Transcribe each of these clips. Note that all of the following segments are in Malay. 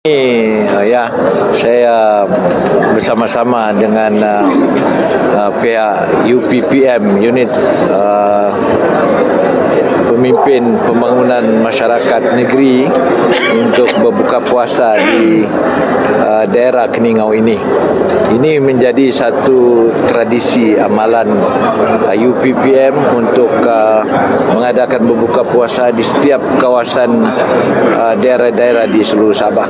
Ya, saya bersama-sama dengan pihak UPPM, unit pemimpin pembangunan masyarakat negeri untuk berbuka puasa di daerah Keningau ini. Ini menjadi satu tradisi amalan UPPM untuk mengadakan berbuka puasa di setiap kawasan daerah-daerah di seluruh Sabah.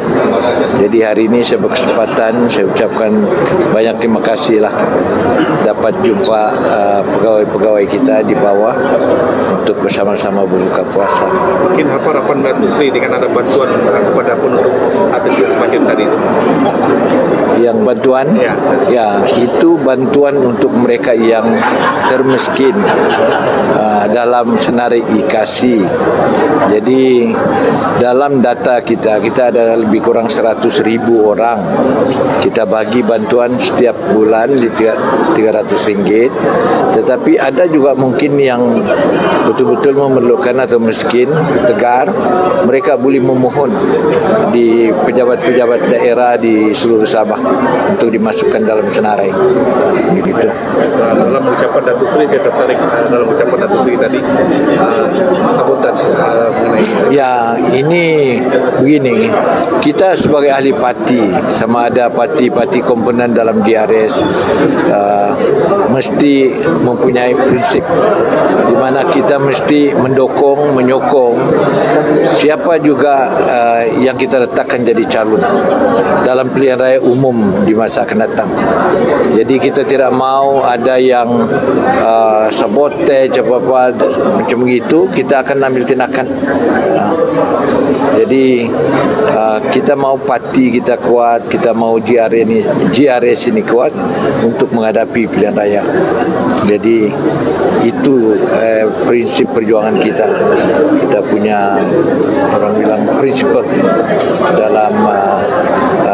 Jadi hari ini saya berkesempatan, saya ucapkan banyak terima kasih lah dapat jumpa pegawai-pegawai kita di bawah untuk bersama-sama berbuka puasa. Mungkin harapan Datuk Seri dengan ada bantuan kepada penduduk atas banjir tadi itu? Yang bantuan? Ya, itu bantuan untuk mereka yang termiskin dalam senarai IKASI. Jadi dalam data kita ada lebih kurang 100,000 orang. Kita bagi bantuan setiap bulan di RM300. Tetapi ada juga mungkin yang betul-betul memerlukan atau miskin, tegar, mereka boleh memohon di pejabat-pejabat daerah di seluruh Sabah untuk dimasukkan dalam senarai. Begitu. Dalam ucapan Datuk Seri, saya tertarik dalam ucapan Datuk Seri tadi, sabotaj mengenai. Ya, ini begini, kita sebagai ahli parti, sama ada parti-parti komponen dalam DRS, mesti mempunyai prinsip di mana kita mesti menyokong siapa juga yang kita letakkan jadi calon dalam pilihan raya umum di masa akan datang. Jadi kita tidak mau ada yang sabotage apa-apa macam begitu, kita akan ambil tindakan. Jadi kita mau parti kita kuat, kita mau GRS ini kuat untuk menghadapi pilihan raya. Jadi itu prinsip perjuangan kita. Kita punya orang bilang prinsip dalam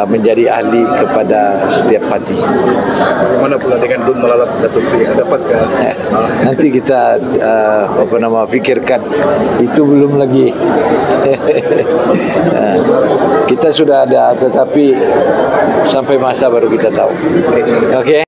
menjadi ahli kepada setiap parti. Bagaimana pula dengan Dun Malalap Datuk Seri? Dapatkah? Nanti kita fikirkan, itu belum lagi. Kita sudah ada, tetapi sampai masa baru kita tahu. Okey.